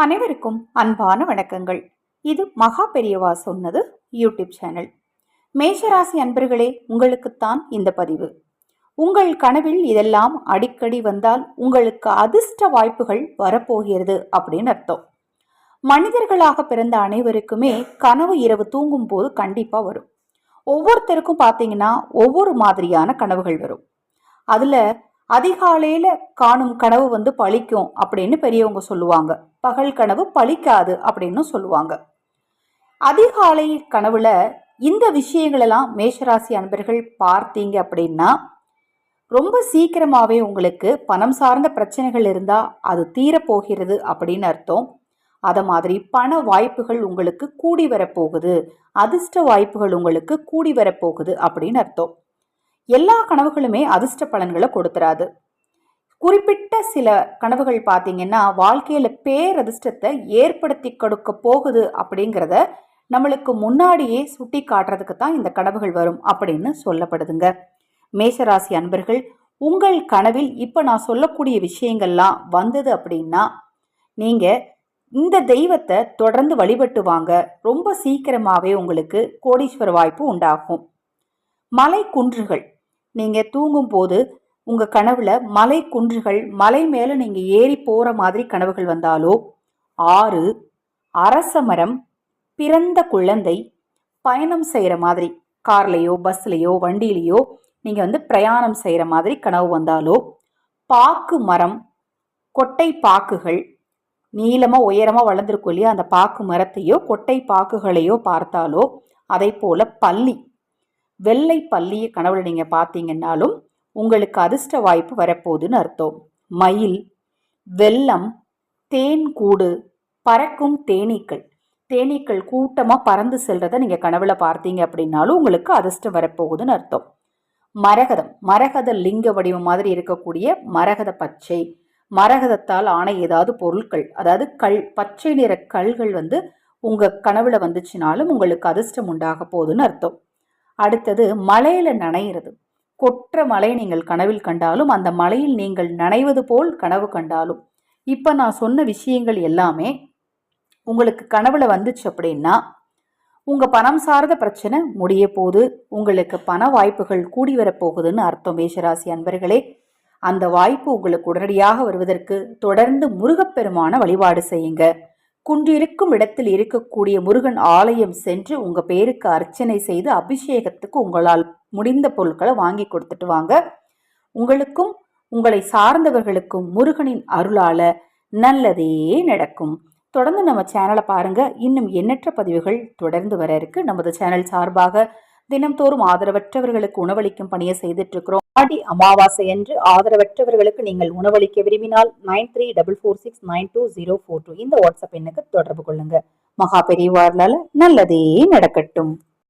அனைவருக்கும் அன்பான வணக்கங்கள். இது மகா பெரியவா சொன்னது யூடியூப் சேனல். மேஷராசி அன்பர்களே, உங்களுக்குத்தான் இந்த பதிவு. உங்கள் கனவில் இதெல்லாம் அடிக்கடி வந்தால் உங்களுக்கு அதிர்ஷ்ட வாய்ப்புகள் வரப்போகிறது அப்படின்னு அர்த்தம். மனிதர்களாக பிறந்த அனைவருக்குமே கனவு இரவு தூங்கும் போது கண்டிப்பா வரும். ஒவ்வொருத்தருக்கும் பார்த்தீங்கன்னா ஒவ்வொரு மாதிரியான கனவுகள் வரும். அதுல அதிகாலையில காணும் கனவு பழிக்கும் அப்படின்னு பெரியவங்க சொல்லுவாங்க. பகல் கனவு பழிக்காது அப்படின்னு சொல்லுவாங்க. அதிகாலை கனவுல இந்த விஷயங்களெல்லாம் மேஷராசி அன்பர்கள் பார்த்தீங்க அப்படின்னா ரொம்ப சீக்கிரமாவே உங்களுக்கு பணம் சார்ந்த பிரச்சனைகள் இருந்தா அது தீரப்போகிறது அப்படின்னு அர்த்தம். அத மாதிரி பண வாய்ப்புகள் உங்களுக்கு கூடி வரப்போகுது, அதிர்ஷ்ட வாய்ப்புகள் உங்களுக்கு கூடி வரப்போகுது அப்படின்னு அர்த்தம். எல்லா கனவுகளுமே அதிர்ஷ்ட பலன்களை கொடுத்துறாது. குறிப்பிட்ட சில கனவுகள் பார்த்தீங்கன்னா வாழ்க்கையில பேரதிர்ஷ்டத்தை ஏற்படுத்தி கொடுக்க போகுது அப்படிங்கிறத நம்மளுக்கு முன்னாடியே சுட்டி காட்டுறதுக்கு தான் இந்த கனவுகள் வரும் அப்படின்னு சொல்லப்படுதுங்க. மேஷராசி அன்பர்கள், உங்கள் கனவில் இப்ப நான் சொல்லக்கூடிய விஷயங்கள்லாம் வந்தது அப்படின்னா நீங்க இந்த தெய்வத்தை தொடர்ந்து வழிபட்டு வாங்க. ரொம்ப சீக்கிரமாவே உங்களுக்கு கோடீஸ்வர வாய்ப்பு உண்டாகும். மலை குன்றுகள், நீங்க தூங்கும் போது உங்க கனவுல மலை குன்றுகள், மலை மேல நீங்க ஏறி போற மாதிரி கனவுகள் வந்தாலோ, ஆறு, அரச மரம், பிறந்த குழந்தை, பயணம் செய்யற மாதிரி கார்லயோ பஸ்லயோ வண்டியிலையோ நீங்க பிரயாணம் செய்யற மாதிரி கனவு வந்தாலோ, பாக்கு மரம், கொட்டை பாக்குகள், நீளமா உயரமா வளர்ந்துருக்கும் இல்லையா, அந்த பாக்கு மரத்தையோ கொட்டை பாக்குகளையோ பார்த்தாலோ, அதை போல பள்ளி, வெள்ளை பள்ளிய கனவுல நீங்க பார்த்தீங்கன்னாலும் உங்களுக்கு அதிர்ஷ்ட வாய்ப்பு வரப்போகுதுன்னு அர்த்தம். மயில், வெள்ளம், தேன் கூடு, பறக்கும் தேனீக்கள், தேனீக்கள் கூட்டமா பறந்து செல்றத நீங்க கனவுல பார்த்தீங்க அப்படின்னாலும் உங்களுக்கு அதிர்ஷ்டம் வரப்போகுதுன்னு அர்த்தம். மரகதம், மரகத லிங்க வடிவம் மாதிரி இருக்கக்கூடிய மரகத பச்சை, மரகதத்தால் ஆன ஏதாவது பொருட்கள், அதாவது கல், பச்சை நிற கல்கள் உங்க கனவுல வந்துச்சுனாலும் உங்களுக்கு அதிர்ஷ்டம் உண்டாக போகுதுன்னு அர்த்தம். அடுத்தது மலையில நனைகிறது. கொற்ற மலை நீங்கள் கனவில் கண்டாலும் அந்த மலையில் நீங்கள் நனைவது போல் கனவு கண்டாலும் இப்ப நான் சொன்ன விஷயங்கள் எல்லாமே உங்களுக்கு கனவுல வந்துச்சு அப்படின்னா உங்க பணம் சார்ந்த பிரச்சனை முடிய போது, உங்களுக்கு பண வாய்ப்புகள் கூடி வரப்போகுதுன்னு அர்த்தம். மேஷராசி அன்பர்களே, அந்த வாய்ப்பு உங்களுக்கு உடனடியாக வருவதற்கு தொடர்ந்து முருகப்பெருமான வழிபாடு செய்யுங்க. குன்றிருக்கும் இடத்தில் இருக்கக்கூடிய முருகன் ஆலயம் சென்று உங்க பேருக்கு அர்ச்சனை செய்து அபிஷேகத்துக்கு உங்களால் முடிந்த பொருட்களை வாங்கி கொடுத்துட்டு வாங்க. உங்களுக்கும் உங்களை சார்ந்தவர்களுக்கும் முருகனின் அருளால நல்லதே நடக்கும். தொடர்ந்து நம்ம சேனலை பாருங்க. இன்னும் எண்ணற்ற பதிவுகள் தொடர்ந்து வர இருக்கு. நமது சேனல் சார்பாக தினம்தோறும் ஆதரவற்றவர்களுக்கு உணவளிக்கும் பணியை செய்துட்டு இருக்கிறோம். ஆடி அமாவாசை என்று ஆதரவற்றவர்களுக்கு நீங்கள் உணவளிக்க விரும்பினால் 9344692042 இந்த வாட்ஸ்அப் எண்ணுக்கு தொடர்பு கொள்ளுங்க. மகா பெரியவார்களால நல்லதே நடக்கட்டும்.